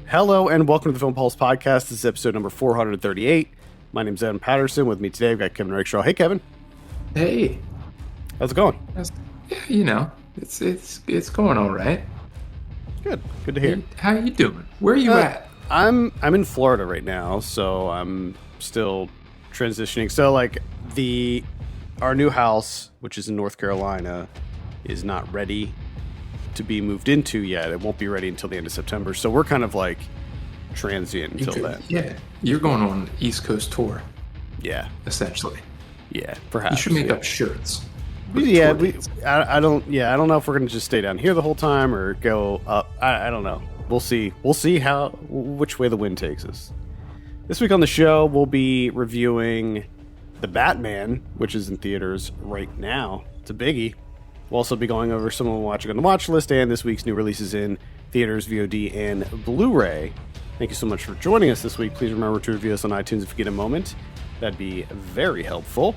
Hello and welcome to the Film Pulse Podcast. This is episode number 438. My name's Evan Patterson. With me today, I've got Kevin Rakestraw. Hey, Kevin. Hey, How's it going? yeah, it's going all right. Good. Good to hear. How you doing? Where are you at? I'm in Florida right now, so I'm still transitioning. So our new house, which is in North Carolina, is not ready to be moved into yet. It won't be ready until the end of September. So we're kind of like transient until then. Yeah, you're going on an East Coast tour, Yeah. essentially. Yeah. Perhaps. You should make up shirts. Yeah, I don't know if we're gonna just stay down here the whole time or go up. I don't know. We'll see. We'll see which way the wind takes us. This week on the show, we'll be reviewing The Batman, which is in theaters right now. It's a biggie. We'll also be going over some of them watching on the watch list and this week's new releases in theaters, VOD, and Blu-ray. Thank you so much for joining us this week. Please remember to review us on iTunes if you get a moment. That'd be very helpful.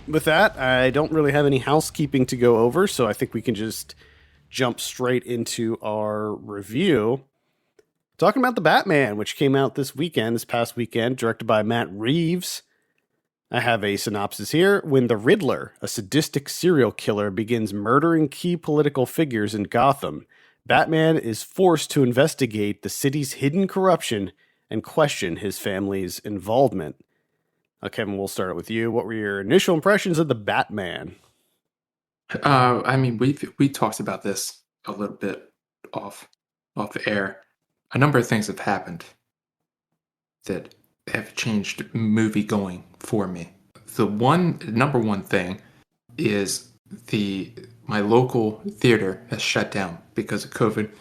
With that, I don't really have any housekeeping to go over, so I think we can just jump straight into our review. Talking about The Batman, which came out this past weekend, directed by Matt Reeves. I have a synopsis here. When the Riddler, a sadistic serial killer, begins murdering key political figures in Gotham, Batman is forced to investigate the city's hidden corruption and question his family's involvement. Kevin, we'll start with you. What were your initial impressions of The Batman? We talked about this a little bit off air. A number of things have happened that have changed movie going for me. The number one thing is my local theater has shut down because of COVID.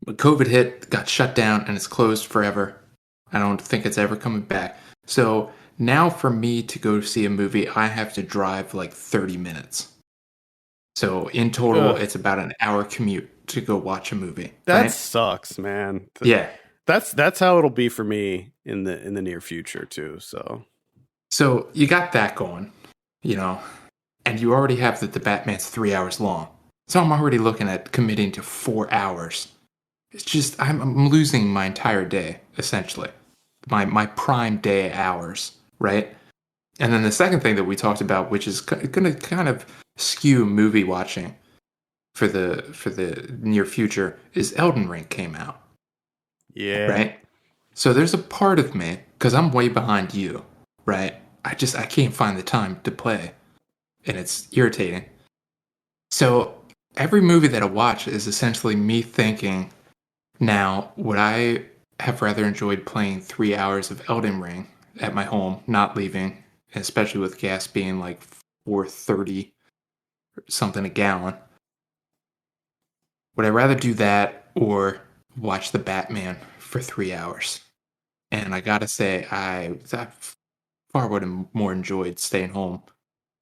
When COVID hit, got shut down, and it's closed forever. I don't think it's ever coming back. So now for me to go see a movie, I have to drive like 30 minutes. So in total, it's about an hour commute to go watch a movie. That right? sucks, man. Yeah. That's how it'll be for me in the near future too. So you got that going, and you already have the Batman's 3 hours long. So I'm already looking at committing to 4 hours. It's just I'm losing my entire day essentially, my prime day hours, right? And then the second thing that we talked about, which is going to kind of skew movie watching for the near future, is Elden Ring came out. Yeah. Right? So there's a part of me, because I'm way behind you, right? I can't find the time to play. And it's irritating. So every movie that I watch is essentially me thinking, now, would I have rather enjoyed playing 3 hours of Elden Ring at my home, not leaving, especially with gas being like $4.30 or something a gallon? Would I rather do that or watch The Batman for 3 hours? And I gotta say, I far would have more enjoyed staying home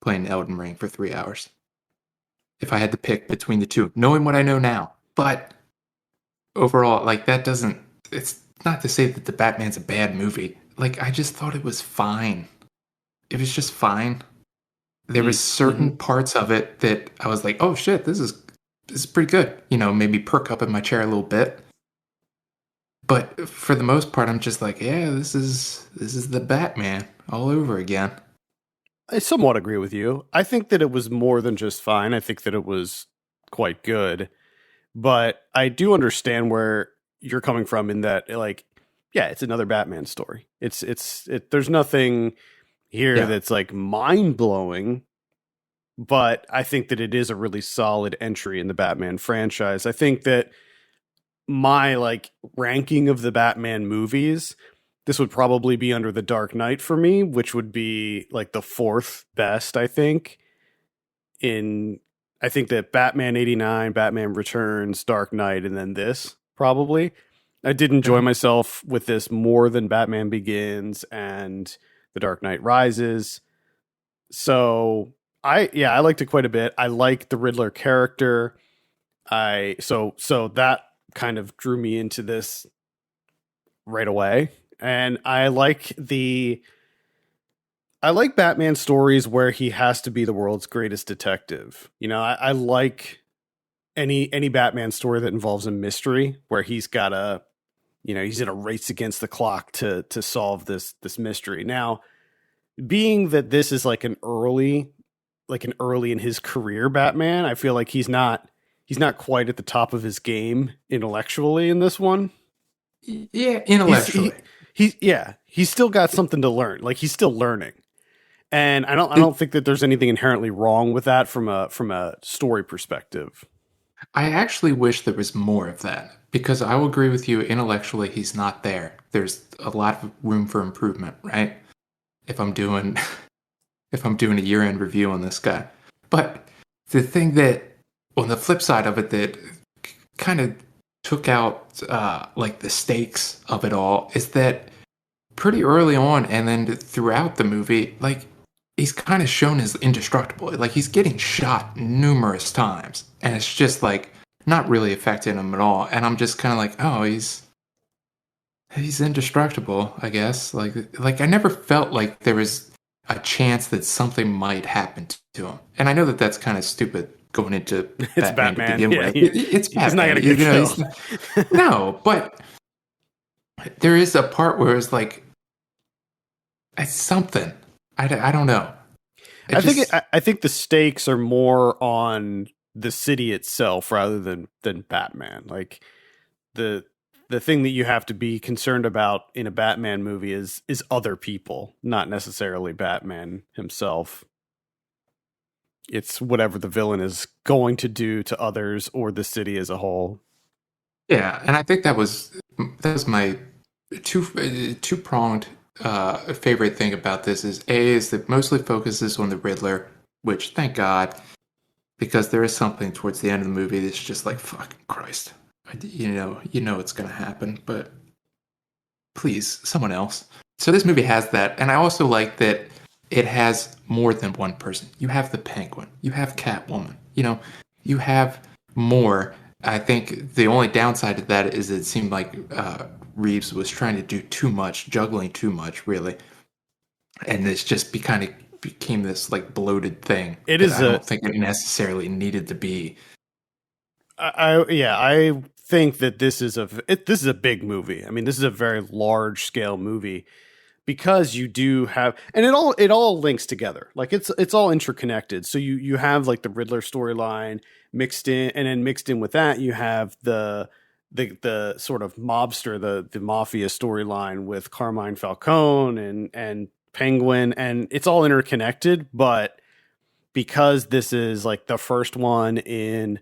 playing Elden Ring for 3 hours if I had to pick between the two, knowing what I know now. But overall, it's not to say that The Batman's a bad movie. I just thought it was fine. It was just fine. There was certain parts of it that I was like, oh shit, this is pretty good. Maybe perk up in my chair a little bit. But for the most part, I'm just like, yeah, this is The Batman all over again. I somewhat agree with you. I think that it was more than just fine. I think that it was quite good. But I do understand where you're coming from in that, yeah, it's another Batman story. There's nothing here that's like mind blowing, but I think that it is a really solid entry in the Batman franchise. I think that my ranking of the Batman movies, this would probably be under The Dark Knight for me, which would be the fourth best, I think. I think that Batman 89, Batman Returns, Dark Knight, and then this probably. I did enjoy myself with this more than Batman Begins and The Dark Knight Rises. So I liked it quite a bit. I like the Riddler character. So that kind of drew me into this right away. And I like Batman stories where he has to be the world's greatest detective. I like any Batman story that involves a mystery where he's got a, he's in a race against the clock to solve this mystery. Now, being that this is like an early in his career Batman, I feel like he's not quite at the top of his game intellectually in this one. Yeah, He's intellectually. he's still got something to learn. Like he's still learning. And I don't think that there's anything inherently wrong with that from a story perspective. I actually wish there was more of that because I will agree with you intellectually he's not there. There's a lot of room for improvement, right? If I'm doing if I'm doing a year-end review on this guy. But the thing that on the flip side of it that kind of took out like the stakes of it all is that pretty early on and then throughout the movie, like he's kind of shown as indestructible. Like he's getting shot numerous times, and it's just like not really affecting him at all. And I'm just kind of like, oh, he's indestructible, I guess. Like I never felt like there was a chance that something might happen to him. And I know that that's kind of stupid going into It's Batman to Batman. begin Yeah, with. It's he's not Batman. gonna get killed. No, but there is a part where it's like it's something. I don't know. I think the stakes are more on the city itself rather than Batman. Like the the thing that you have to be concerned about in a Batman movie is other people, not necessarily Batman himself. It's whatever the villain is going to do to others or the city as a whole. Yeah, and I think that was my two pronged favorite thing about this is A is that mostly focuses on the Riddler, which thank God, because there is something towards the end of the movie that's just like fucking Christ, you know it's gonna happen, but please, someone else. So this movie has that, and I also like that it has more than one person. You have the Penguin, you have Catwoman, you have more. I think the only downside to that is it seemed like Reeves was trying to do too much, juggling too much, really, and this just kind of became this like bloated thing It that is I a don't think it necessarily needed to be. I think that this is a big movie. I mean, this is a very large scale movie because you do have, and it all links together. Like it's all interconnected. So you have like the Riddler storyline mixed in, and then mixed in with that you have the sort of mobster, the mafia storyline with Carmine Falcone and Penguin, and it's all interconnected. But because this is like the first one in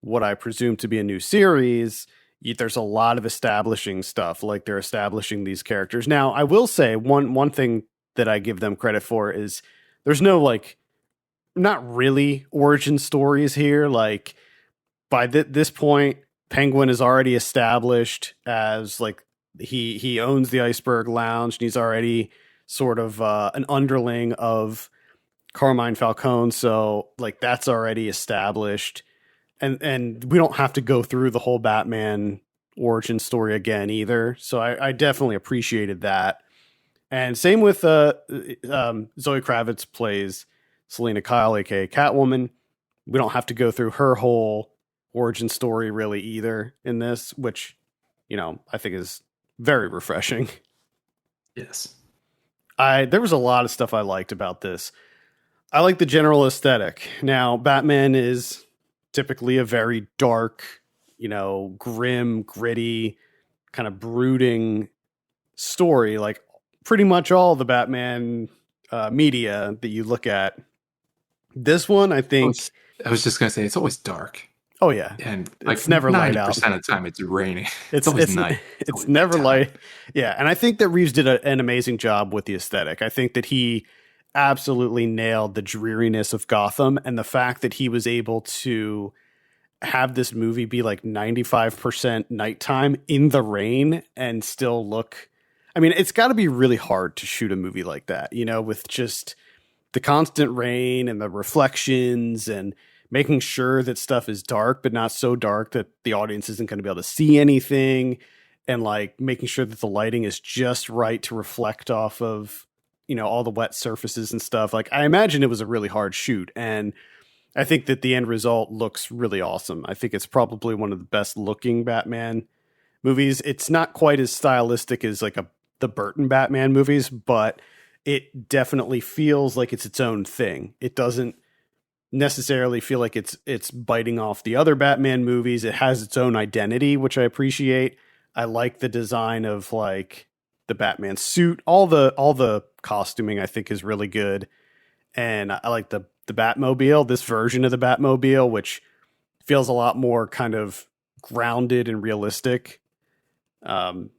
what I presume to be a new series, there's a lot of establishing stuff. Like they're establishing these characters. Now, I will say one thing that I give them credit for is there's no like not really origin stories here. Like by this point, Penguin is already established as like he owns the Iceberg Lounge, and he's already sort of an underling of Carmine Falcone. So like that's already established, and we don't have to go through the whole Batman origin story again either. So I definitely appreciated that. And same with Zoe Kravitz plays Selena Kyle, aka Catwoman. We don't have to go through her whole origin story really either in this, which I think is very refreshing. Yes. There was a lot of stuff I liked about this. I like the general aesthetic. Now, Batman is typically a very dark, grim, gritty, kind of brooding story. Like pretty much all the Batman media that you look at. This one, I think. I was just gonna say it's always dark. Oh yeah, And like it's never light out. 90% of the time it's raining. It's always night. It's never light. Yeah, and I think that Reeves did an amazing job with the aesthetic. I think that he absolutely nailed the dreariness of Gotham, and the fact that he was able to have this movie be like 95% nighttime in the rain and still look. I mean, it's got to be really hard to shoot a movie like that, with just the constant rain and the reflections and making sure that stuff is dark, but not so dark that the audience isn't going to be able to see anything. And like making sure that the lighting is just right to reflect off of, all the wet surfaces and stuff. Like I imagine it was a really hard shoot. And I think that the end result looks really awesome. I think it's probably one of the best looking Batman movies. It's not quite as stylistic as like a the Burton Batman movies, but it definitely feels like it's its own thing. It doesn't necessarily feel like it's biting off the other Batman movies. It has its own identity, which I appreciate. I like the design of like the Batman suit. All the costuming I think is really good. And I like the Batmobile, this version of the Batmobile, which feels a lot more kind of grounded and realistic, um,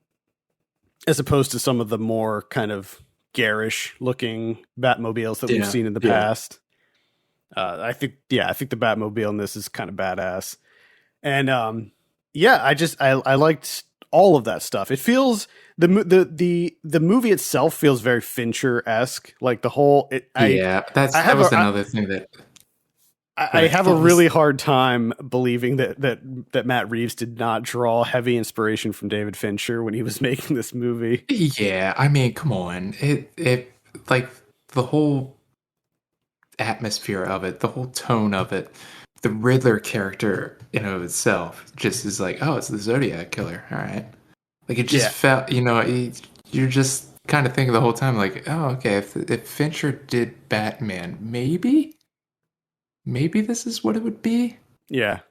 as opposed to some of the more kind of garish looking Batmobiles that we've Yeah, seen in the yeah, past. I think the Batmobile in this is kind of badass, and I liked all of that stuff. It feels the movie itself feels very Fincher esque, like the whole. yeah. I That have was a another thing that I I have a thought really was. hard time believing that Matt Reeves did not draw heavy inspiration from David Fincher when he was making this movie. Yeah, I mean, come on. It like the whole atmosphere of it, the whole tone of it, the Riddler character in and of itself just is like, oh, it's the Zodiac killer. All right. Like it just Yeah, felt, you're just kind of thinking the whole time, like, oh, okay, if Fincher did Batman, maybe this is what it would be. yeah.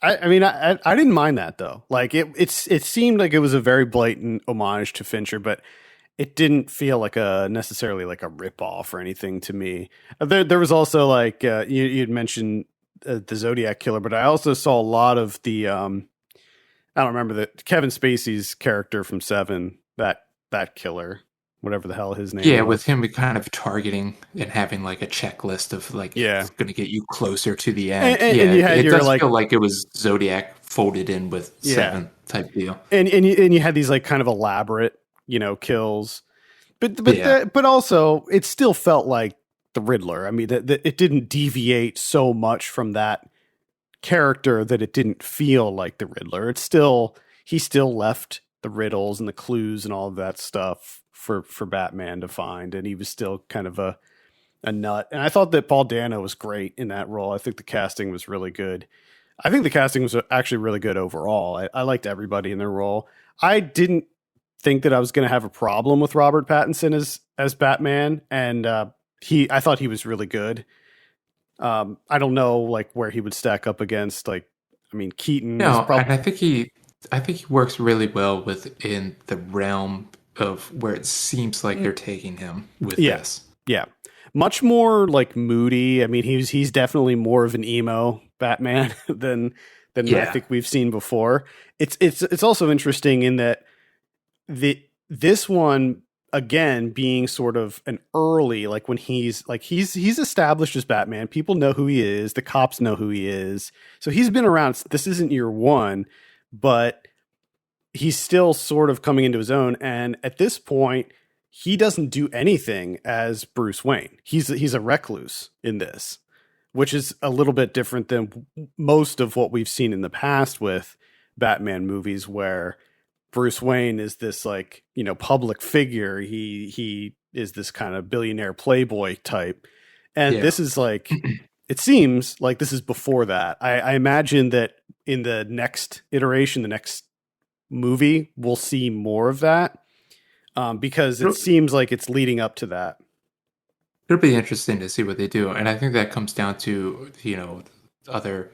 I didn't mind that though. Like it seemed like it was a very blatant homage to Fincher, but it didn't feel like a necessarily like a rip off or anything to me. There was also like you'd mentioned the Zodiac killer, but I also saw a lot of the I don't remember that Kevin Spacey's character from Seven, that killer, whatever the hell his name Yeah, with was. him kind of targeting and having like a checklist of like Yeah, it's going to get you closer to the end. and Yeah, you had it your does like feel like it was Zodiac folded in with yeah, Seven type deal. and you had these like kind of elaborate kills, Yeah, but also it still felt like the Riddler. I mean, it didn't deviate so much from that character that it didn't feel like the Riddler. It's still he still left the riddles and the clues and all of that stuff for Batman to find, and he was still kind of a nut. And I thought that Paul Dano was great in that role. I think the casting was really good. I think the casting was actually really good overall. I liked everybody in their role. I didn't think that I was going to have a problem with Robert Pattinson as Batman, and I thought he was really good. I don't know like where he would stack up against like I mean Keaton is no, and probably I think he works really well within the realm of where it seems like they're taking him with yeah this. yeah much more like moody. I mean he's definitely more of an emo Batman than I Yeah, think we've seen before. It's also interesting in that this one again being sort of an early like when he's established as Batman, people know who he is, the cops know who he is, so he's been around. This isn't year one, but he's still sort of coming into his own, and at this point he doesn't do anything as Bruce Wayne. He's a recluse in this, which is a little bit different than most of what we've seen in the past with Batman movies where Bruce Wayne is this like, public figure. He is this kind of billionaire playboy type. And yeah. this is like it seems like this is before that. I imagine that in the next iteration, the next movie, we'll see more of that. Because it It'll, seems like it's leading up to that. it'll be interesting to see what they do, and I think that comes down to other.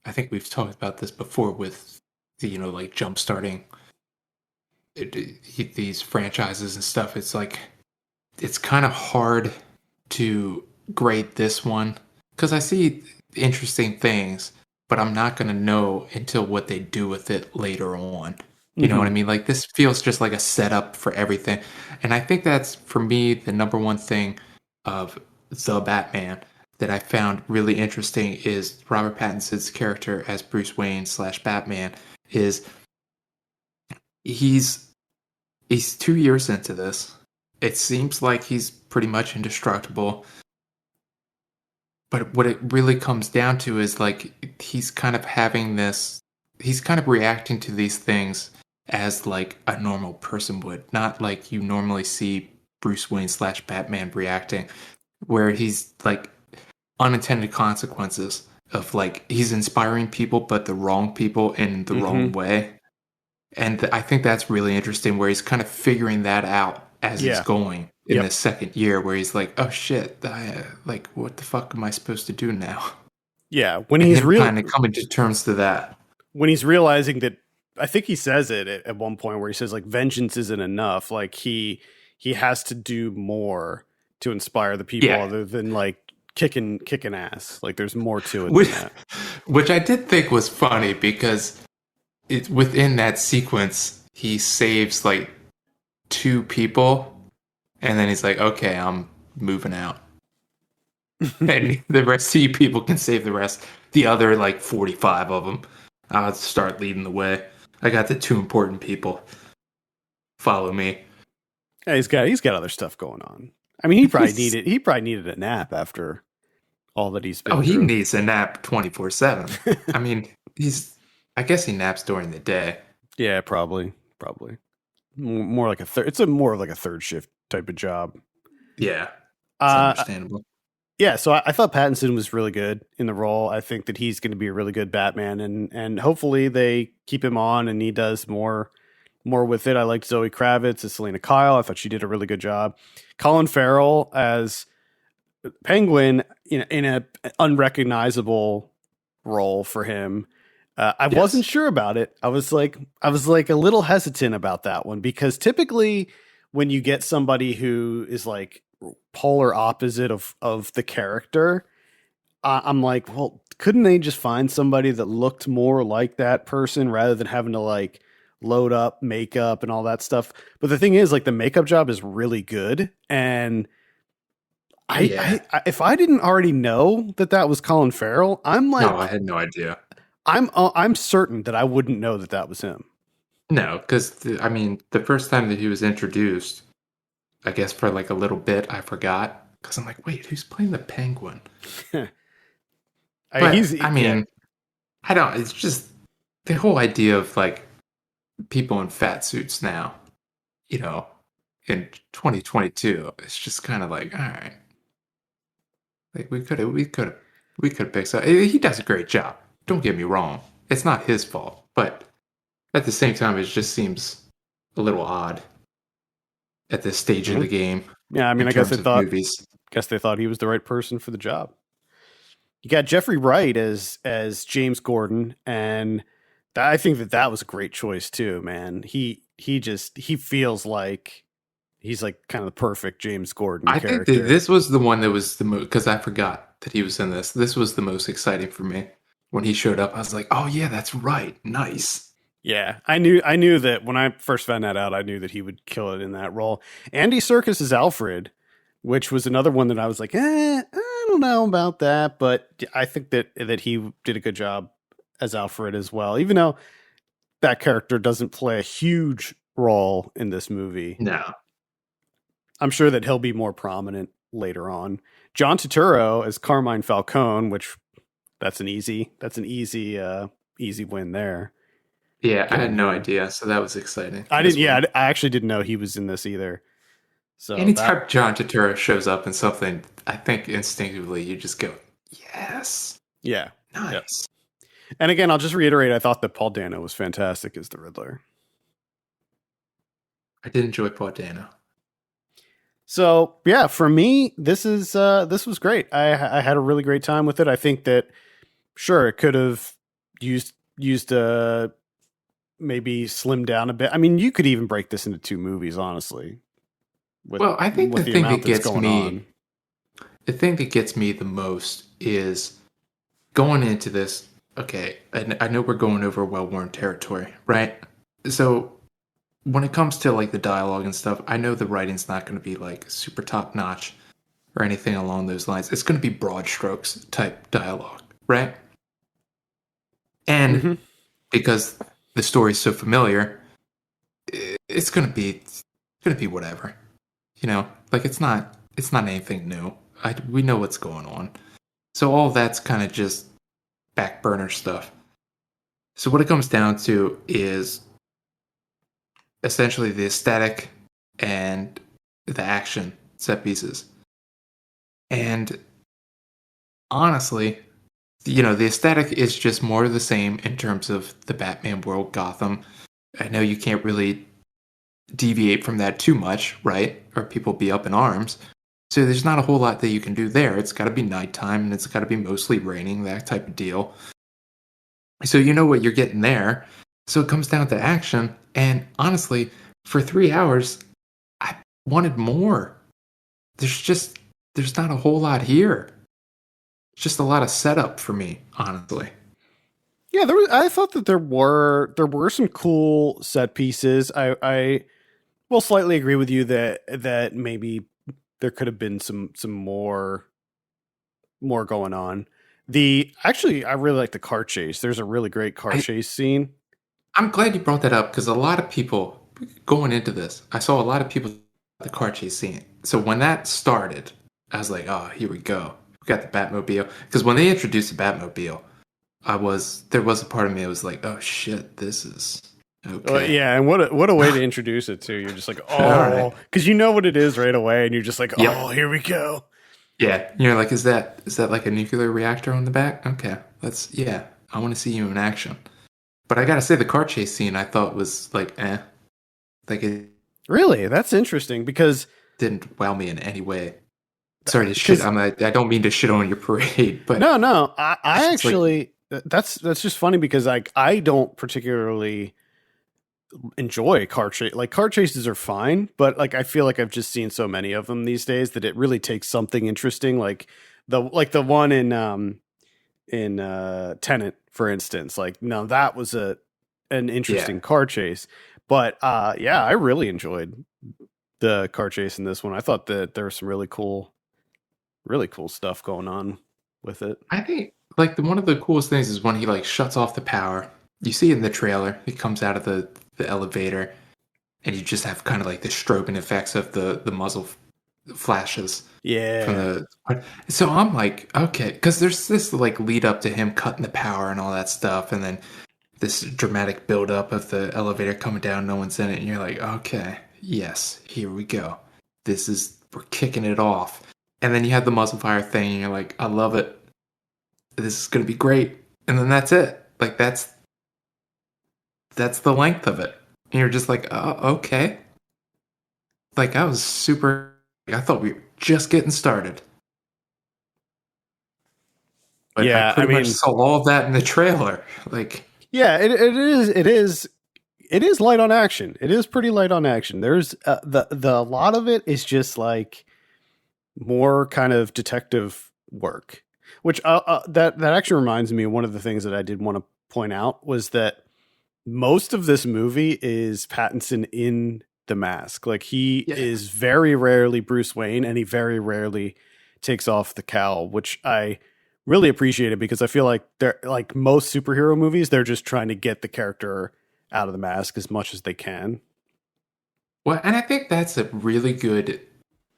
I think we've talked about this before with the like jump starting these franchises and stuff. It's like it's kind of hard to grade this one because I see interesting things, but I'm not going to know until what they do with it later on. You know what I Hmm. mean? Like this feels just like a setup for everything. And I think that's for me the number one thing of the Batman that I found really interesting is Robert Pattinson's character as Bruce Wayne slash Batman is he's he's 2 years into this. It seems like he's pretty much indestructible. But what it really comes down to is like he's kind of having this he's kind of reacting to these things as like a normal person would, not like you normally see Bruce Wayne slash Batman reacting, where he's like unintended consequences of like he's inspiring people, but the wrong people in the wrong Mm-hmm. way. And I think that's really interesting where he's kind of figuring that out as he's Yeah. going in Yep. the second year, where he's like, oh shit, like, what the fuck am I supposed to do now? Yeah. When And he's him real, kind of coming to terms to that. when he's realizing that, I think he says it at one point where he says like vengeance isn't enough. Like he has to do more to inspire the people Yeah. other than like kicking ass. Like there's more to it Which, than that. which I did think was funny because it within that sequence, he saves like two people and then he's like, okay, I'm moving out. And the rest of you people can save the rest. The other like 45 of them, I'll start leading the way. I got the two important people. Follow me. Yeah, he's got other stuff going on. I mean, he probably needed a nap after all that he's Oh, been he through. needs a nap 24/7. I mean, I guess he naps during the day. Yeah, probably more like a third. It's a more of like a third shift type of job. Yeah, it's Uh, understandable. yeah. So I thought Pattinson was really good in the role. I think that he's going to be a really good Batman, and hopefully they keep him on and he does more with it. I liked Zoe Kravitz as Selena Kyle. I thought she did a really good job. Colin Farrell as Penguin in a unrecognizable role for him. I wasn't Yes. sure about it. I was like a little hesitant about that one because typically when you get somebody who is like polar opposite of the character, I'm like, well, couldn't they just find somebody that looked more like that person rather than having to like load up makeup and all that stuff? But the thing is, like, the makeup job is really good, and Yeah. if I didn't already know that that was Colin Farrell, No, I had no idea. I'm certain that I wouldn't know that that was him. No, because I mean, the first time that he was introduced, I guess for like a little bit, I forgot because I'm like, wait, who's playing the Penguin? But I Yeah. mean, I don't. It's just the whole idea of like people in fat suits now, you know, in 2022. It's just kind of like, all right, like we could have picked some. He does a great job. Don't get me wrong. It's not his fault, but at the same time, it just seems a little odd at this stage of Mhm. the game Yeah, I mean, in terms of movies. guess they thought he was the right person for the job. You got Jeffrey Wright as James Gordon, and I think that that was a great choice too, man. He feels like he's like kind of the perfect James Gordon I think that character. this was the one that was the most because I forgot that he was in this. This was the most exciting for me when he showed up. I was like, "Oh yeah, that's right, nice." Yeah, I knew that when I first found that out, I knew that he would kill it in that role. Andy Serkis as Alfred, which was another one that I was like, I don't know about that, but I think that he did a good job as Alfred as well, even though that character doesn't play a huge role in this movie. No, I'm sure that he'll be more prominent later on. John Turturro as Carmine Falcone, which that's an easy win there. yeah, I Getting had no him. idea, so that was exciting I didn't. as Yeah, well. I actually didn't know he was in this either. So that, Anytime John Turturro shows up in something, I think instinctively you just go, "Yes, yeah, yep. nice." And again, I'll just reiterate: I thought that Paul Dano was fantastic as the Riddler. I did enjoy Paul Dano. So yeah, for me, this was great. I had a really great time with it. I think that sure it could have used maybe slimmed down a bit. I mean, you could even break this into two movies, honestly, with Well, I think with the amount that's going on. the thing that gets me the most is going into this. Okay, and I know we're going over well-worn territory, right? So when it comes to like the dialogue and stuff, I know the writing's not going to be like super top notch or anything along those lines. It's going to be broad strokes type dialogue, right? And Hmm. because the story's so familiar, it's going to be whatever. You know, like it's not anything new. We know what's going on. So all that's kind of just back burner stuff. So what it comes down to is essentially the aesthetic and the action set pieces. And honestly, the aesthetic is just more of the same in terms of the Batman world, Gotham. I know you can't really deviate from that too much, right? Or people be up in arms. So there's not a whole lot that you can do there. It's got to be nighttime and it's got to be mostly raining, that type of deal. So you know what you're getting there. So it comes down to action. And honestly, for 3 hours, I wanted more. There's not a whole lot here. It's just a lot of setup for me, honestly. Yeah, I thought that there were some cool set pieces. I will slightly agree with you that maybe there could have been some more going on. I really like the car chase. There's a really great car I, chase scene. I'm glad you brought that up because a lot of people going into this, I saw a lot of people the car chase scene. So when that started, I was like, oh, here we go. We got the Batmobile. Because when they introduced the Batmobile, there was a part of me that was like, oh shit, this is okay. Yeah, and what a way to introduce it to. You're just like, All right. oh, because you know what it is right away, and you're just like, Yep. oh, here we go. Yeah. You're like, is that like a nuclear reactor on the back? Okay. Yeah. I want to see you in action. But I gotta say, the car chase scene I thought was like, like it Really, that's interesting because didn't wow me in any way. Sorry to shit. because I don't mean to shit on your parade, but no, I it's like, actually that's just funny because I don't particularly enjoy car chase. Like car chases are fine, but like I feel like I've just seen so many of them these days that it really takes something interesting, like the one in Tenant, for instance. Like no, that was an yeah. interesting car chase, but yeah, I really enjoyed the car chase in this one. I thought that there was some really cool stuff going on with it. I think like one of the coolest things is when he like shuts off the power. You see it in the trailer. He comes out of the elevator, and you just have kind of like the strobing effects of the muzzle flashes from Yeah. the. So I'm like, okay, because there's this like lead up to him cutting the power and all that stuff, and then this dramatic build up of the elevator coming down, no one's in it, and you're like, okay, yes, here we go. We're kicking it off. And then you have the muzzle fire thing, and you're like, I love it. This is gonna be great. And then that's it. Like that's the length of it. And you're just like, oh, okay. Like I was super. I thought we were just getting started, but I Yeah, I pretty much mean, saw all of that in the trailer. Like, yeah, it is light on action. It is pretty light on action. There's the a lot of it is just like more kind of detective work, which that actually reminds me of one of the things that I did want to point out was that most of this movie is Pattinson in the mask. Like he yeah. is very rarely Bruce Wayne, and he very rarely takes off the cowl, which I really appreciate it because I feel like they're like most superhero movies, they're just trying to get the character out of the mask as much as they can. Well, and I think that's a really good,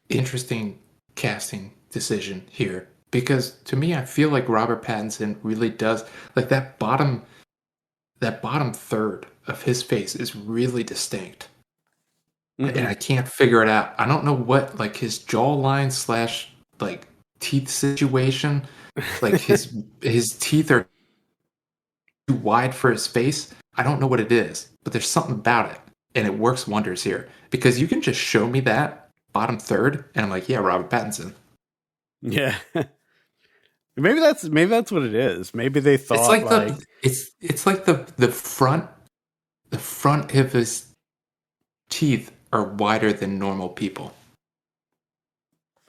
interesting casting decision here because to me, I feel like Robert Pattinson really does like that bottom third of his face is really distinct. And Mm-hmm. I can't figure it out. I don't know what like his jawline slash like teeth situation. Like his teeth are too wide for his face. I don't know what it is, but there's something about it, and it works wonders here because you can just show me that bottom third, and I'm like, yeah, Robert Pattinson. Yeah. Maybe that's what it is. Maybe they It's thought like like it's like the front of his teeth are wider than normal people.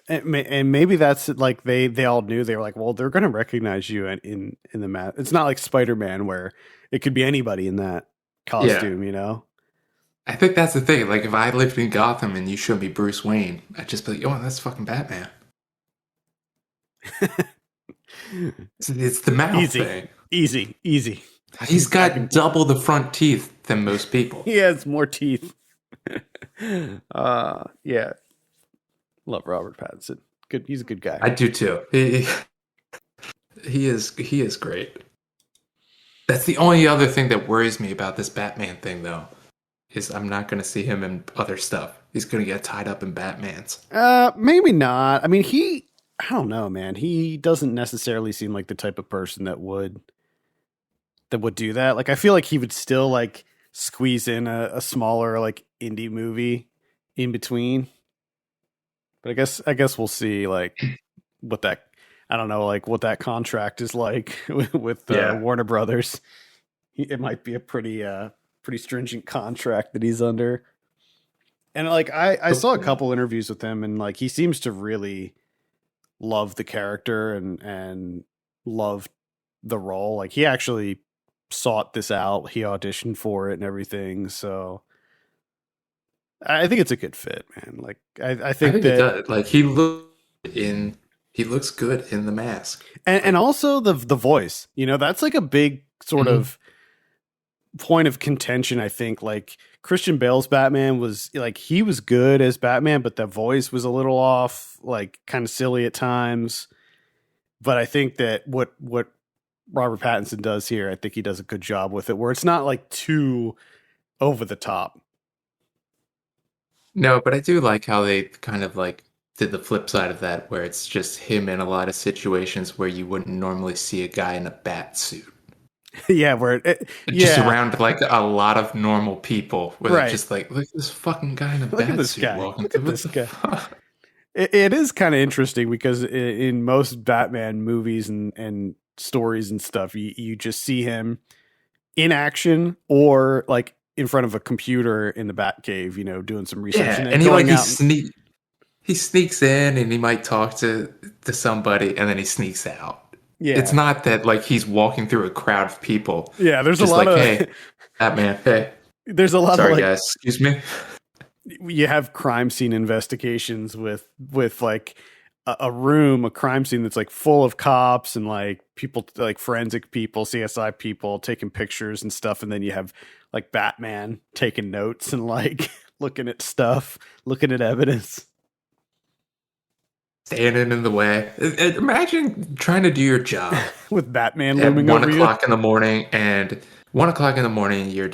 and maybe that's like they all knew they were like, well, they're gonna recognize you in the mask. It's not like Spider-Man where it could be anybody in that Yeah. costume, you know? I think that's the thing. Like, if I lived in Gotham and you showed me Bruce Wayne, I'd just be like, oh, that's fucking Batman. It's the mouth Easy, thing. easy. He's I can. got double the front teeth than most people. He has more teeth. Yeah, love Robert Pattinson. Good, he's a good guy. I do too. He is great. That's the only other thing that worries me about this Batman thing, though, is I'm not going to see him in other stuff. He's going to get tied up in Batman's. Maybe not. I mean, he I don't know, man. He doesn't necessarily seem like the type of person that would do that. Like I feel like he would still like squeeze in a smaller like indie movie in between. But I guess we'll see like what that I don't know like what that contract is like with Yeah. Warner Brothers. It might be a pretty stringent contract that he's under. And like I saw a couple interviews with him and like he seems to really love the character and love the role. Like he actually sought this out. He auditioned for it and everything. So I think it's a good fit, man. Like I I think think it that does. Like in he looks good in the mask. and Like, also the voice, that's like a big sort mhm. of point of contention. I think like Christian Bale's Batman was like he was good as Batman, but the voice was a little off, like kind of silly at times. But I think that what Robert Pattinson does here, I think he does a good job with it, where it's not like too over the top. No, but I do like how they kind of like did the flip side of that, where it's just him in a lot of situations where you wouldn't normally see a guy in a bat suit. Yeah, Just yeah, around like a lot of normal people, where they're right. just like, look at this fucking guy in a Look at bat this suit guy. walking Look at through. What this the guy. fuck? It is kind of interesting because in most Batman movies and stories and stuff, you just see him in action or like in front of a computer in the Batcave, doing some research and Yeah, then and he like going out. he sneaks in and he might talk to somebody and then he sneaks out. It's Yeah, not that like he's walking through a crowd of people, yeah. There's a just lot like, of hey, Batman, hey, there's a lot of sorry like guys, excuse me. you have crime scene investigations with like a crime scene that's like full of cops and like people like forensic people, CSI people taking pictures and stuff, and then you have like Batman taking notes and like looking at stuff, looking at evidence Standing in the way. Imagine trying to do your job with Batman at looming one over you. o'clock in the morning, and 1 o'clock in the morning, you're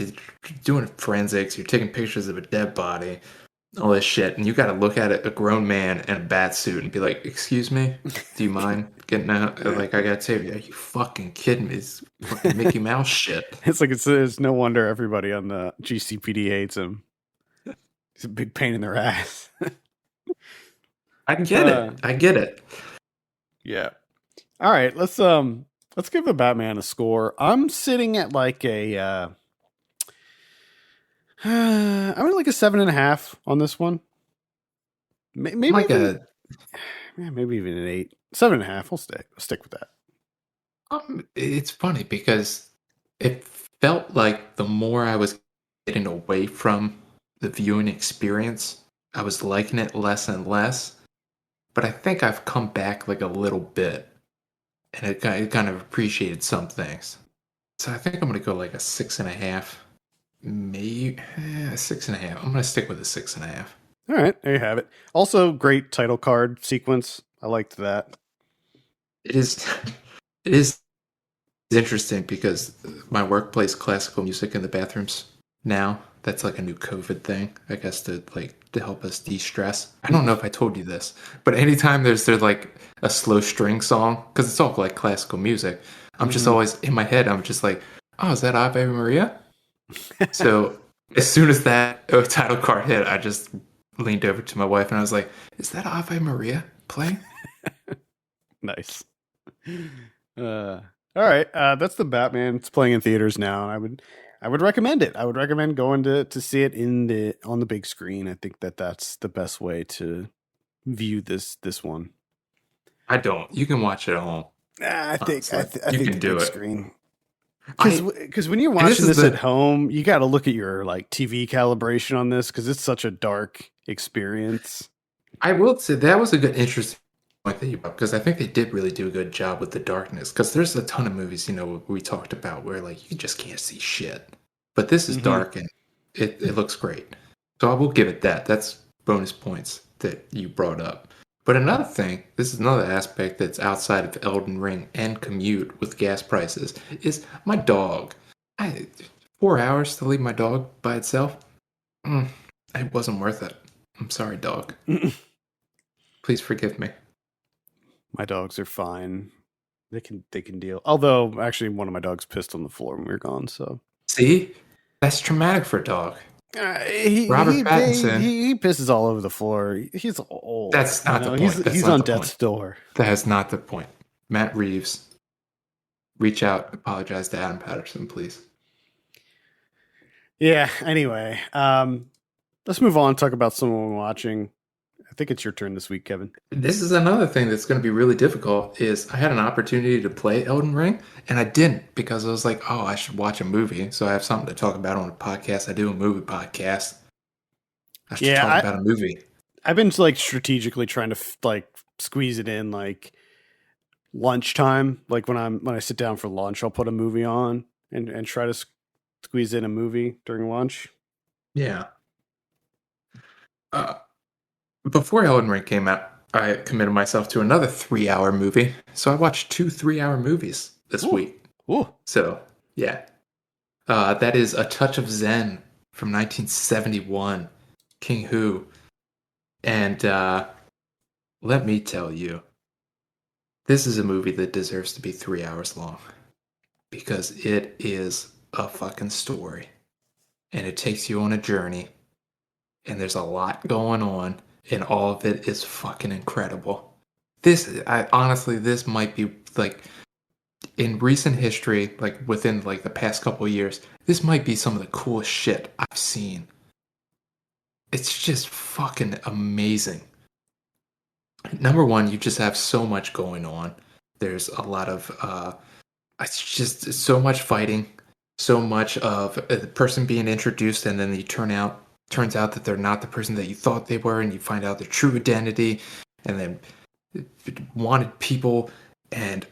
doing forensics, you're taking pictures of a dead body, all this shit, and you got to look at it, a grown man in a bat suit, and be like, "Excuse me, do you mind getting out?" Like, I gotta say, are you fucking kidding me? It's fucking Mickey Mouse shit. It's like it's no wonder everybody on the GCPD hates him. He's a big pain in their ass. I get uh, it. I get it. yeah. All right, let's give the Batman a score. I'm sitting at like a I'm at like a 7.5 on this one. I'm Maybe like even a. maybe even an 8. 7.5. I'll stick with that. It's funny because it felt like the more I was getting away from the viewing experience, I was liking it less and less. But I think I've come back like a little bit, and it kind of appreciated some things. So I think I'm gonna go like a 6.5, maybe a 6.5. I'm gonna stick with a 6.5. All right, there you have it. Also, great title card sequence. I liked that. It is, it is interesting because my work plays classical music in the bathrooms now. That's like a new COVID thing, I guess, to help us de-stress. I don't know if I told you this, but anytime there's like a slow string song, because it's all like classical music, I'm just Hmm. always in my head. I'm just like, oh, is that Ave Maria? So as soon as that title card hit, I just leaned over to my wife and I was like, is that Ave Maria playing? Nice. Uh, all right, that's the Batman. It's playing in theaters now, and I would recommend it. I would recommend going to see it on the big screen. I think that's the best way to view this one. I don't. You can watch it at home. Honestly, I you think can the do big it. screen I because when you're and this watching is this at the home, you got to look at your like TV calibration on this because it's such a dark experience. I will say that was a good interesting point that you brought because I think they did really do a good job with the darkness because there's a ton of movies we talked about where like you just can't see shit, but this is Hmm. dark and it looks great. So I will give it that. That's bonus points that you brought up. But another thing, this is another aspect that's outside of Elden Ring and commute with gas prices, is my dog. I 4 hours to leave my dog by itself. Mm, it wasn't worth it. I'm sorry, dog. Please forgive me. My dogs are fine. They can deal. Although, actually, one of my dogs pissed on the floor when we were gone. So See, that's traumatic for a dog. he Robert he Pattinson. he pisses all over the floor. He's old. That's not the He's point. That's he's not on the point. death's door. That is not the point. Matt Reeves, reach out, apologize to Adam Patterson, please. Yeah. Anyway, let's move on. Talk about someone we're watching. I think it's your turn this week, Kevin. This is another thing that's going to be really difficult is I had an opportunity to play Elden Ring and I didn't because I was like, oh, I should watch a movie. So I have something to talk about on a podcast. I do a movie podcast. I should Yeah, talk about a movie. I've been like strategically trying to like squeeze it in like lunchtime. Like when I sit down for lunch, I'll put a movie on and try to squeeze in a movie during lunch. Yeah. Uh, Before Elden Ring came out, I committed myself to another 3-hour movie. So I watched 2 3-hour movies this Ooh, week. ooh. So, yeah. That is A Touch of Zen from 1971, King Hu. And let me tell you, this is a movie that deserves to be 3 hours long because it is a fucking story. And it takes you on a journey. And there's a lot going on. And all of it is fucking incredible. Honestly, this might be like in recent history, like within like the past couple of years, this might be some of the coolest shit I've seen. It's just fucking amazing. Number one, you just have so much going on. There's a lot of it's just so much fighting, so much of the person being introduced, and then turns out that they're not the person that you thought they were, and you find out their true identity, and then wanted people, and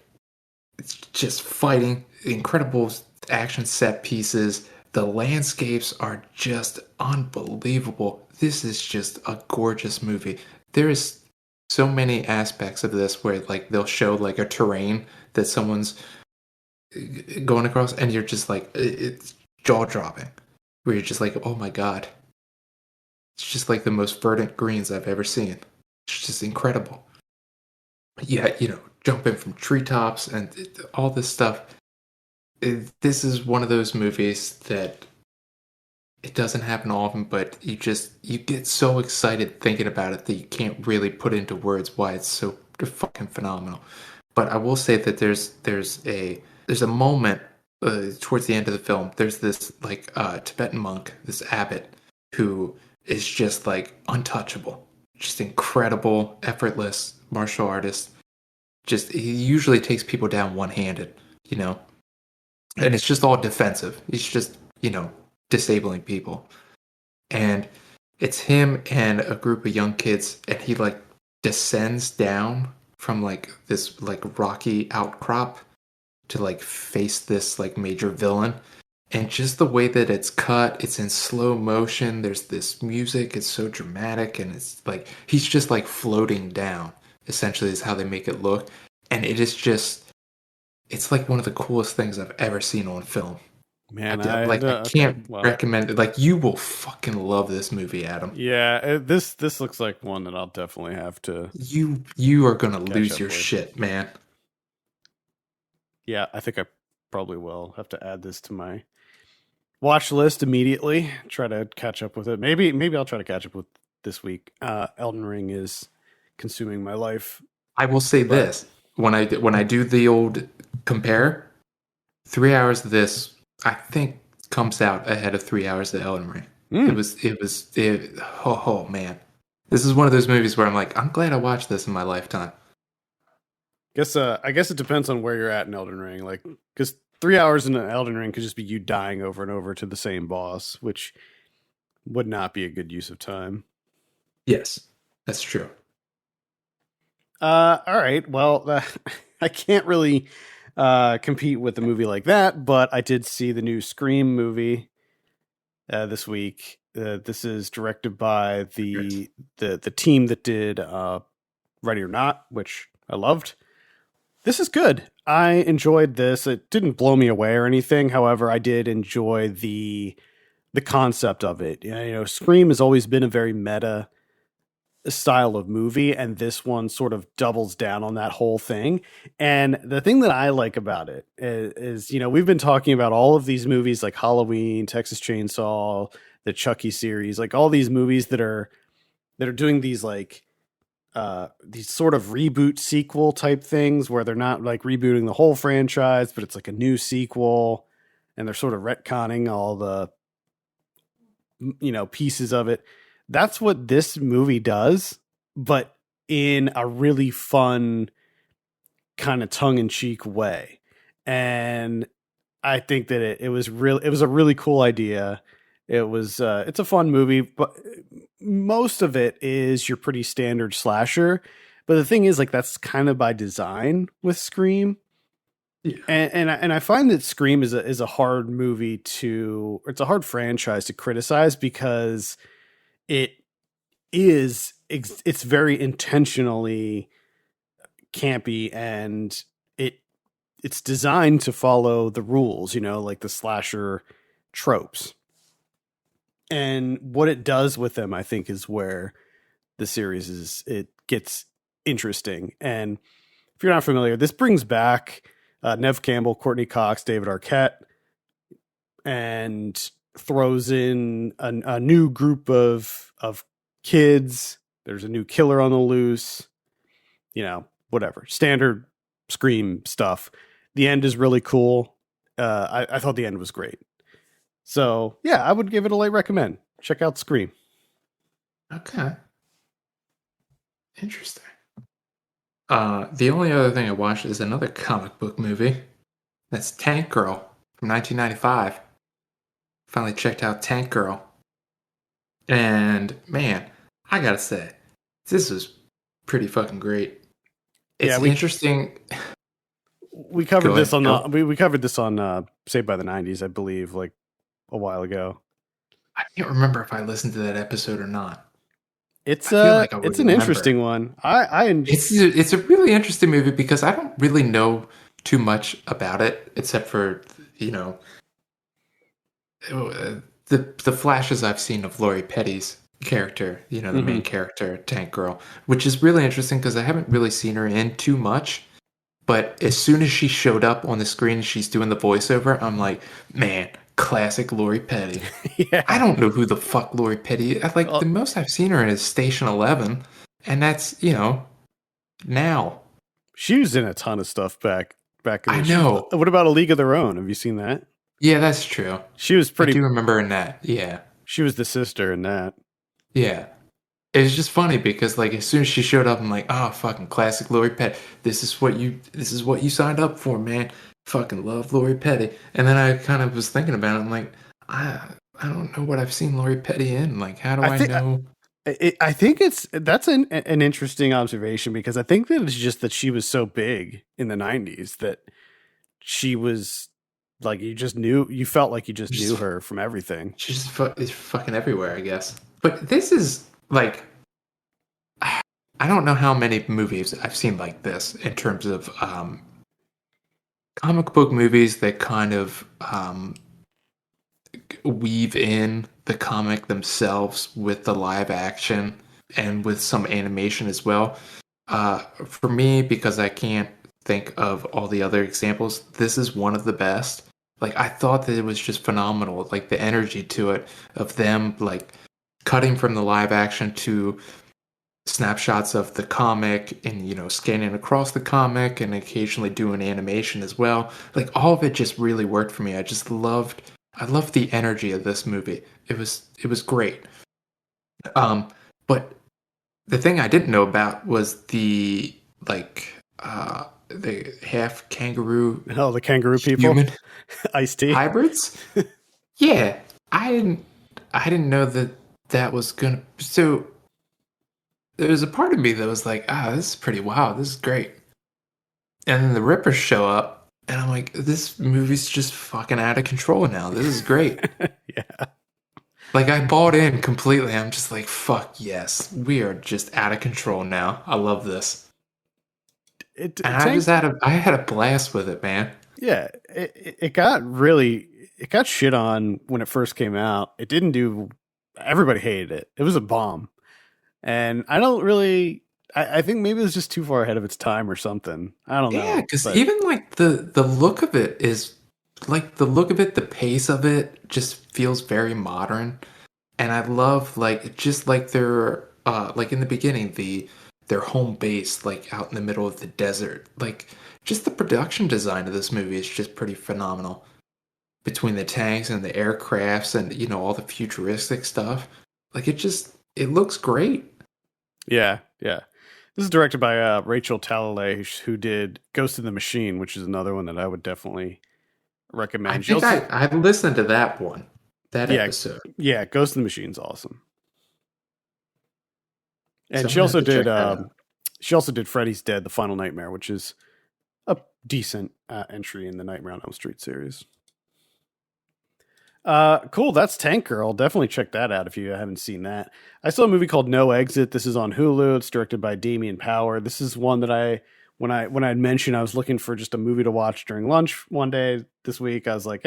it's just fighting, incredible action set pieces. The landscapes are just unbelievable. This is just a gorgeous movie. There is so many aspects of this where like they'll show like a terrain that someone's going across and you're just like it's jaw dropping where you're just like, oh my god, it's just like the most verdant greens I've ever seen. It's just incredible. Yeah, jumping from treetops and all this stuff. This is one of those movies that it doesn't happen often, but you get so excited thinking about it that you can't really put into words why it's so fucking phenomenal. But I will say that there's a moment towards the end of the film. There's this like Tibetan monk, this abbot, who is just like untouchable, just incredible, effortless martial artist. Just he usually takes people down one-handed, and it's just all defensive. He's just disabling people, and it's him and a group of young kids, and he like descends down from like this like rocky outcrop to like face this like major villain. And just the way that it's cut, it's in slow motion. There's this music, it's so dramatic, and it's like he's just like floating down, essentially, is how they make it look. And it is just, it's like one of the coolest things I've ever seen on film. Man, I can't recommend it. Like, you will fucking love this movie, Adam. Yeah, this looks like one that I'll definitely have to. You are gonna lose your shit, man. Yeah, I think I probably will have to add this to my watch list immediately. Try to catch up with it. Maybe I'll try to catch up with this week. Elden Ring is consuming my life. I will say this: when I do the old compare, 3 hours of this I think comes out ahead of 3 hours of Elden Ring. Oh man, this is one of those movies where I'm like, I'm glad I watched this in my lifetime. I guess it depends on where you're at in Elden Ring. Like, because 3 hours in an Elden Ring could just be you dying over and over to the same boss, which would not be a good use of time. Yes, that's true. All right. Well, I can't really compete with a movie like that, but I did see the new Scream movie this week. This is directed by the team that did Ready or Not, which I loved. This is good. I enjoyed this. It didn't blow me away or anything. However, I did enjoy the concept of it. Scream has always been a very meta style of movie, and this one sort of doubles down on that whole thing. And the thing that I like about it is, we've been talking about all of these movies like Halloween, Texas Chainsaw, the Chucky series, like all these movies that are doing these sort of reboot sequel type things where they're not like rebooting the whole franchise, but it's like a new sequel, and they're sort of retconning all the pieces of it. That's what this movie does, but in a really fun kind of tongue-in-cheek way. And I think that it was a really cool idea. It's a fun movie, but most of it is your pretty standard slasher. But the thing is, like, that's kind of by design with Scream. Yeah. And I find that Scream is a hard movie it's a hard franchise to criticize because it it's very intentionally campy, and it's designed to follow the rules, like the slasher tropes. And what it does with them, I think, is where the series it gets interesting. And if you're not familiar, this brings back Nev Campbell, Courtney Cox, David Arquette, and throws in a new group of kids. There's a new killer on the loose, whatever standard Scream stuff. The end is really cool. I thought the end was great. So yeah, I would give it a light recommend. Check out Scream. Okay. Interesting. The only other thing I watched is another comic book movie. That's Tank Girl from 1995. Finally checked out Tank Girl. And man, I gotta say, this was pretty fucking great. It's interesting. We covered this on we covered this on Saved by the 90s, I believe, like a while ago. I can't remember if I listened to that episode or not. It's an interesting one. It's a really interesting movie because I don't really know too much about it except for the flashes I've seen of Lori Petty's character, the main character, Tank Girl, which is really interesting because I haven't really seen her in too much. But as soon as she showed up on the screen and she's doing the voiceover, I'm like, man, classic Lori Petty. Yeah. I don't know who the fuck Lori Petty is. The most I've seen her in is Station 11, and that's, now. She was in a ton of stuff back in the I know. What about A League of Their Own? Have you seen that? Yeah, that's true. She was pretty... I do remember in that, yeah. She was the sister in that. Yeah. It was just funny because as soon as she showed up, I'm like, oh, fucking classic Lori Petty. This is what you signed up for, man. Fucking love Lori Petty. And then I kind of was thinking about it. I'm like, I don't know what I've seen Lori Petty in. Like, how do I know? I think that's an interesting observation because I think that it's just that she was so big in the 90s that she was like, you felt like you just knew her from everything. She's fucking everywhere, I guess. But this is I don't know how many movies I've seen like this in terms of comic book movies that kind of weave in the comic themselves with the live action and with some animation as well. For me, because I can't think of all the other examples, this is one of the best. I thought that it was just phenomenal. The energy to it of them cutting from the live action to snapshots of the comic and scanning across the comic and occasionally doing animation as well. All of it just really worked for me. I loved the energy of this movie. It was great. But the thing I didn't know about was the half kangaroo. Oh, the kangaroo people, human Ice-T hybrids. Yeah, I didn't know that was gonna. So there was a part of me that was like, this is pretty wild. This is great. And then the Rippers show up, and I'm like, this movie's just fucking out of control now. This is great. Yeah. I bought in completely. I'm just like, fuck yes. We are just out of control now. I love this. I had a blast with it, man. Yeah. It got shit on when it first came out. It didn't do, everybody hated it. It was a bomb. And I don't really. I think maybe it was just too far ahead of its time or something. I don't Yeah, know, because but even like the look of it is like the look of it, the pace of it just feels very modern. And I love like just like like in the beginning, their home base like out in the middle of the desert. Like just the production design of this movie is just pretty phenomenal. Between the tanks and the aircrafts and all the futuristic stuff. Like it looks great. yeah, yeah. This is directed by Rachel Talalay, who did Ghost in the Machine, which is another one that I would definitely I recommend. She think also, I listened to that one, that yeah, episode. yeah, Ghost in the Machine's awesome. So And I'm gonna have to check that out. she also did Freddy's Dead: The Final Nightmare, which is a decent entry in the Nightmare on Elm Street series. Cool. That's Tank Girl. Definitely check that out if you haven't seen that. I saw a movie called No Exit. This is on Hulu. It's directed by Damien Power. This is one that when I mentioned I was looking for just a movie to watch during lunch one day this week. I was like,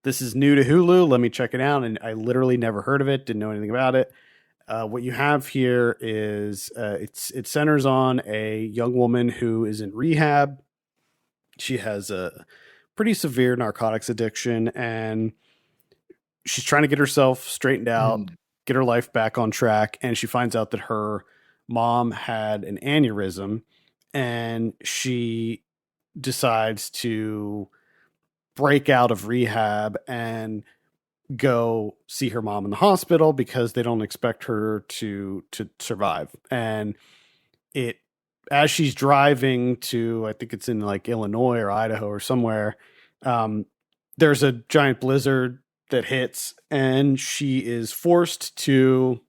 this is new to Hulu. Let me check it out. And I literally never heard of it. Didn't know anything about it. What you have here is it centers on a young woman who is in rehab. She has a pretty severe narcotics addiction, and she's trying to get herself straightened out, Mm. get her life back on track, and she finds out that her mom had an aneurysm, and she decides to break out of rehab and go see her mom in the hospital because they don't expect her to survive. And it as she's driving to, I think it's in like Illinois or Idaho or somewhere, um, there's a giant blizzard that hits, and she is forced to,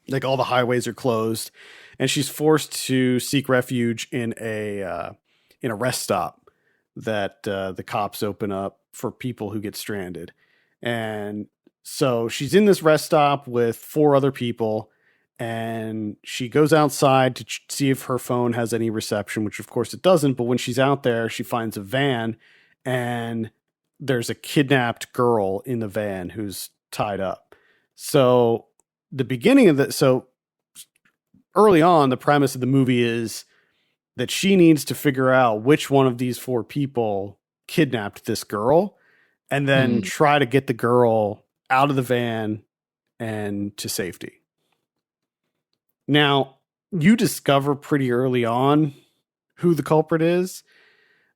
like, all the highways are closed, and she's forced to seek refuge in a rest stop that the cops open up for people who get stranded. And so she's in this rest stop with four other people, and she goes outside to see if her phone has any reception, which of course it doesn't. But when she's out there, she finds a van, and there's a kidnapped girl in the van who's tied up. So the beginning of the so early on, the premise of the movie is that she needs to figure out which one of these four people kidnapped this girl, and then Mm. try to get the girl out of the van and to safety. Now, you discover pretty early on who the culprit is,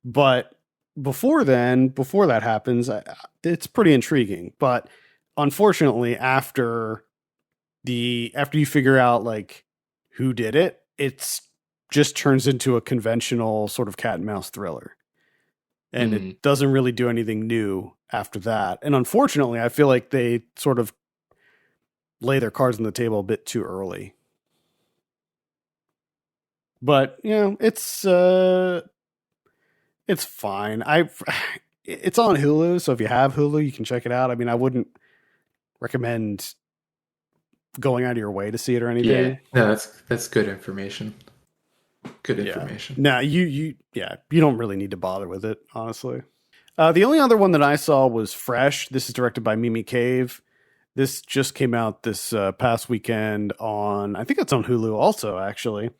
but before then, before that happens, it's pretty intriguing. But unfortunately, after you figure out like who did it, it's just turns into a conventional sort of cat and mouse thriller. And it Mm. doesn't really do anything new after that. And unfortunately, I feel like they sort of lay their cards on the table a bit too early. But, it's fine. It's on Hulu, so if you have Hulu, you can check it out. I mean, I wouldn't recommend going out of your way to see it or Yeah, anything. no, that's good information. Good Yeah. information. No, you don't really need to bother with it, honestly. The only other one that I saw was Fresh. This is directed by Mimi Cave. This just came out this past weekend on, I think it's on Hulu also, actually.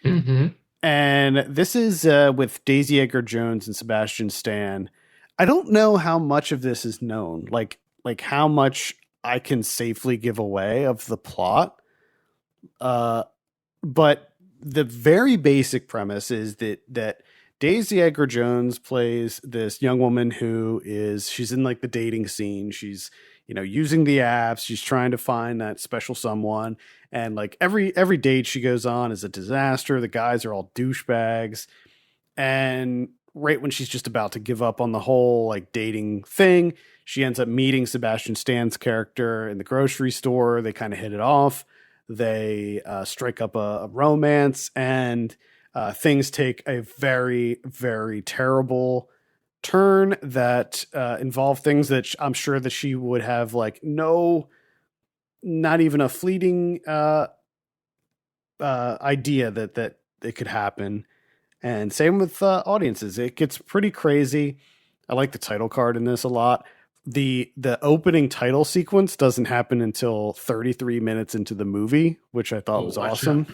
Hmm. And this is with Daisy Edgar Jones and Sebastian Stan. I don't know how much of this is known, like how much I can safely give away of the plot. Uh, but the very basic premise is that Daisy Edgar Jones plays this young woman who she's in like the dating scene. She's, using the apps. She's trying to find that special someone, and like every date she goes on is a disaster. The guys are all douchebags, and right when she's just about to give up on the whole like dating thing, she ends up meeting Sebastian Stan's character in the grocery store. They kind of hit it off. They strike up a romance, and things take a very, very terrible turn that involve things that I'm sure that she would have like not even a fleeting idea that it could happen. And same with audiences. It gets pretty crazy. I like the title card in this a lot. the opening title sequence doesn't happen until 33 minutes into the movie, which I thought Oh, was watch out. awesome.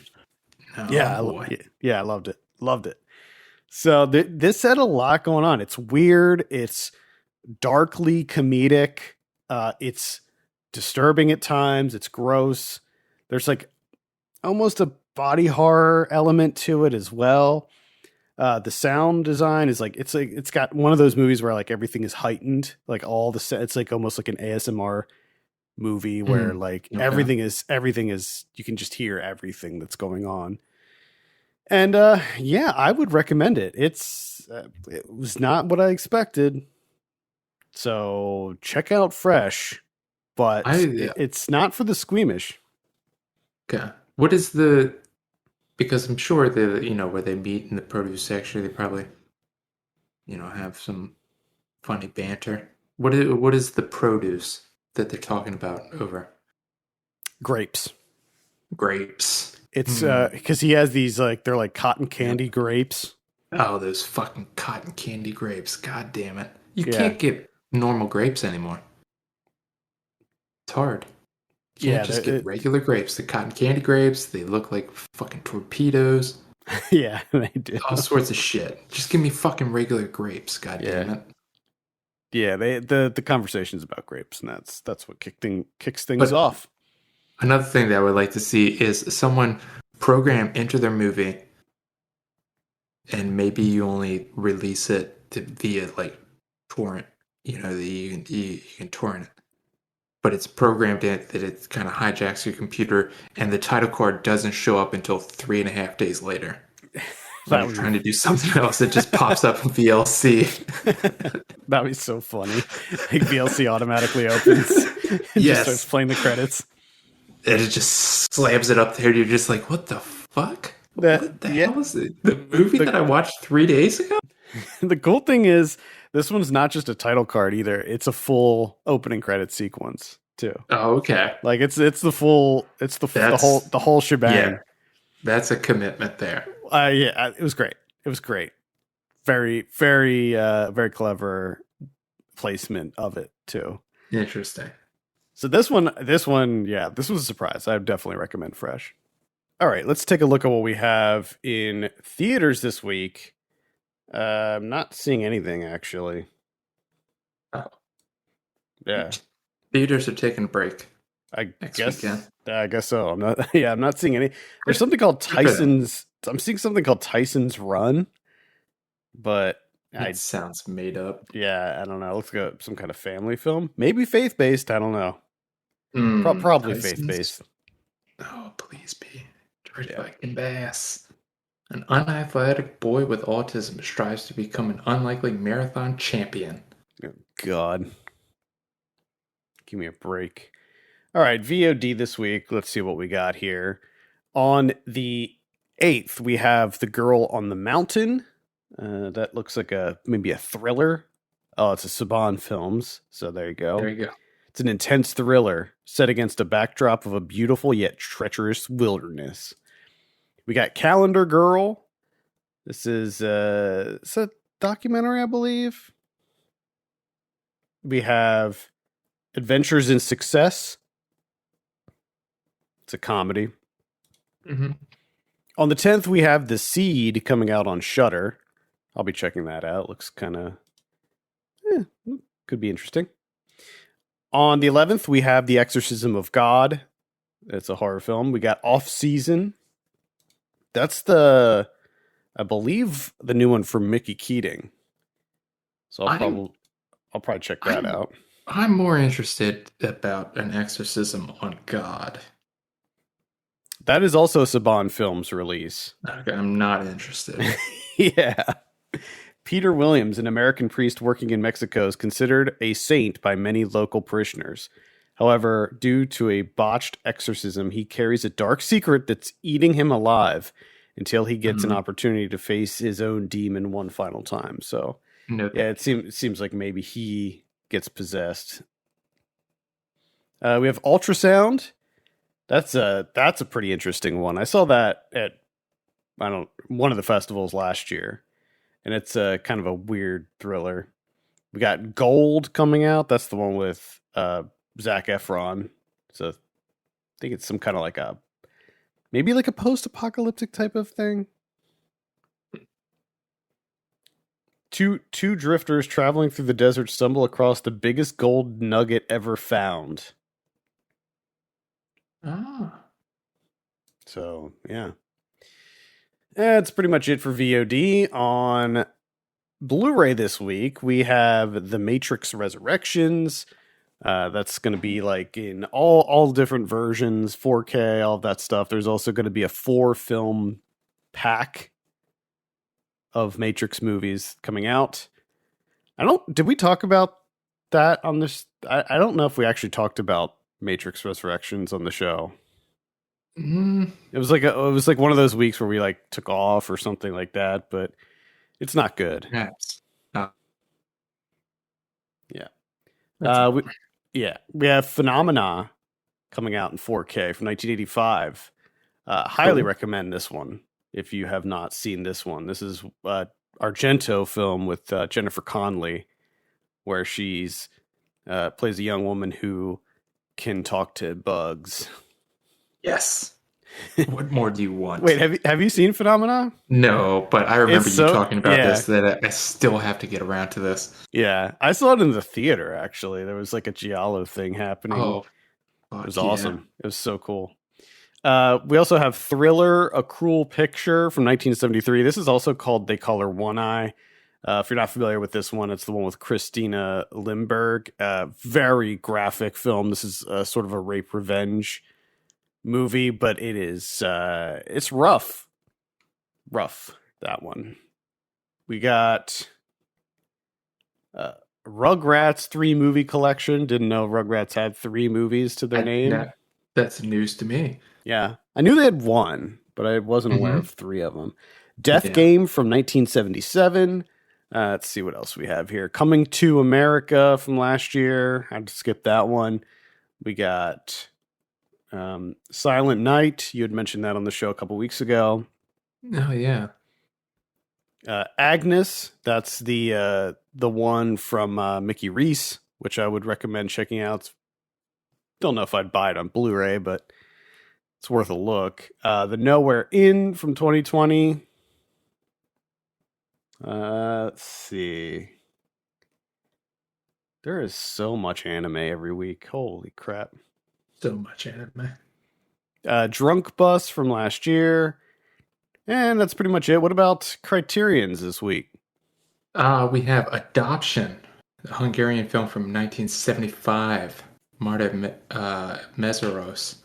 Oh boy. Yeah, I loved it. Loved it. So this had a lot going on. It's weird. It's darkly comedic. It's disturbing at times. It's gross. There's like almost a body horror element to it as well. The sound design is like it's got one of those movies where like everything is heightened, like all it's like almost like an ASMR movie where like Okay. everything is you can just hear everything that's going on. And yeah, I would recommend it. It was not what I expected. So check out Fresh, but I it's not for the squeamish. Okay. What is the because I'm sure the where they meet in the produce section, they probably have some funny banter. What is the produce that they're talking about over? Grapes. Grapes. It's because he has these like they're like cotton Yep. candy grapes. Oh, those fucking cotton candy grapes. God damn it. You Yeah, can't get normal grapes anymore. It's hard. You can't yeah, just get regular grapes. The cotton candy grapes, they look like fucking torpedoes. yeah, they do. All sorts of shit. Just give me fucking regular grapes, god Yeah, damn it. yeah. The conversation's about grapes, and that's what kicks things But off. another thing that I would like to see is someone program into their movie and maybe you only release it via like torrent. That you can torrent it. But it's programmed in that it kind of hijacks your computer and the title card doesn't show up until 3.5 days later. When That you're would trying to do something else, it just pops up in VLC. that'd be so funny. Like VLC automatically opens and just starts Yes. playing the credits. And it just slams it up there. And you're just like, what the fuck? That What the yeah. hell is it? The movie The that I watched 3 days ago? the cool thing is this one's not just a title card either. It's a full opening credit sequence too. Oh, okay. Like it's the full That's, the whole yeah, shebang. that's a commitment there. Yeah, it was great. It was great. Very clever placement of it too. Interesting. So yeah, this was a surprise. I would definitely recommend Fresh. All right, let's take a look at what we have in theaters this week. I'm not seeing anything actually. Oh, Yeah, theaters are taking a break I next guess weekend. I guess so. I'm not. Yeah, I'm not seeing any. There's something called Good for them. Tyson's. I'm seeing something called Tyson's Run, but It sounds made up. yeah, I don't know. It looks like some kind of family film, maybe faith based. I don't know. Probably faith Tyson's. based. Oh, please be. George fucking Bass. An unathletic boy with autism strives to become an unlikely marathon champion. Oh, God, give me a break. All right, VOD this week. Let's see what we got here. On the 8th, we have The Girl on the Mountain. That looks like maybe a thriller. Oh, it's a Saban Films. So there you go. There you go. It's an intense thriller set against a backdrop of a beautiful yet treacherous wilderness. We got Calendar Girl. This is it's a documentary, I believe. We have Adventures in Success. It's a comedy. Mm-hmm. On the 10th, we have The Seed coming out on Shudder. I'll be checking that out. Looks kind of could be interesting. On the 11th, we have The Exorcism of God. It's a horror film. We got Off Season. That's I believe, the new one for Mickey Keating. So I'll probably check that out. I'm more interested about an exorcism on God. That is also a Saban Films release. Okay, I'm not interested. Yeah. Peter Williams, an American priest working in Mexico, is considered a saint by many local parishioners. However, due to a botched exorcism, he carries a dark secret that's eating him alive until he gets an opportunity to face his own demon one final time. So, No, yeah, it seems like maybe he gets possessed. We have Ultrasound. That's a pretty interesting one. I saw that at one of the festivals last year, and it's kind of a weird thriller. We got Gold coming out. That's the one with Zac Efron. So I think it's some kind of maybe like a post-apocalyptic type of thing. Two drifters traveling through the desert stumble across the biggest gold nugget ever found. Ah. So, yeah. That's pretty much it for VOD. On Blu-ray this week, we have The Matrix Resurrections. That's going to be like in all different versions, 4K, all of that stuff. There's also going to be a 4-film pack of Matrix movies coming out. Did we talk about that on this? I don't know if we actually talked about Matrix Resurrections on the show. It was like one of those weeks where we like took off or something like that, but it's not good. Yes. Yeah. We have Phenomena coming out in 4K from 1985. Highly recommend this one if you have not seen this one. This is Argento film with Jennifer Connelly, where she's plays a young woman who can talk to bugs. Yes. What more do you want? Wait, have you seen Phenomena? No, but I remember you talking about this, that I still have to get around to this. Yeah, I saw it in the theater, actually. There was like a Giallo thing happening. Oh, it was awesome. It was so cool. We also have Thriller, A Cruel Picture from 1973. This is also called They Call Her One Eye. If you're not familiar with this one, it's the one with Christina Lindbergh. Very graphic film. This is sort of a rape revenge movie, but it is it's rough, that one. We got Rugrats 3 movie collection. Didn't know Rugrats had 3 movies to their name. That's news to me. Yeah, I knew they had 1, but I wasn't aware of 3 of them. Death Game from 1977. Let's see what else we have here. Coming to America from last year. I had to skip that one. We got Silent Night. You had mentioned that on the show a couple weeks ago. Oh yeah. Agnes. That's the one from Mickey Reese, which I would recommend checking out. Don't know if I'd buy it on Blu-ray, but it's worth a look. The Nowhere Inn from 2020. Let's see. There is so much anime every week. Holy crap. So much anime. Drunk Bus from last year. And that's pretty much it. What about Criterion's this week? We have Adoption, a Hungarian film from 1975. Marta Mészáros.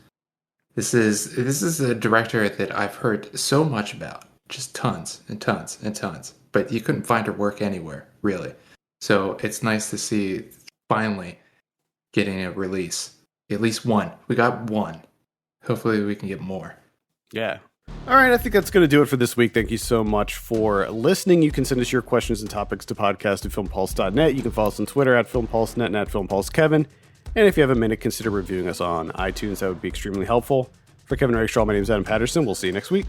This is a director that I've heard so much about. Just tons and tons and tons. But you couldn't find her work anywhere, really. So it's nice to see finally getting a release. At least one. We got one. Hopefully we can get more. Yeah. All right, I think that's going to do it for this week. Thank you so much for listening. You can send us your questions and topics to podcast@filmpulse.net. You can follow us on Twitter @filmpulsenet and @filmpulsekevin. And if you have a minute, consider reviewing us on iTunes. That would be extremely helpful. For Kevin Rakestraw, my name is Adam Patterson. We'll see you next week.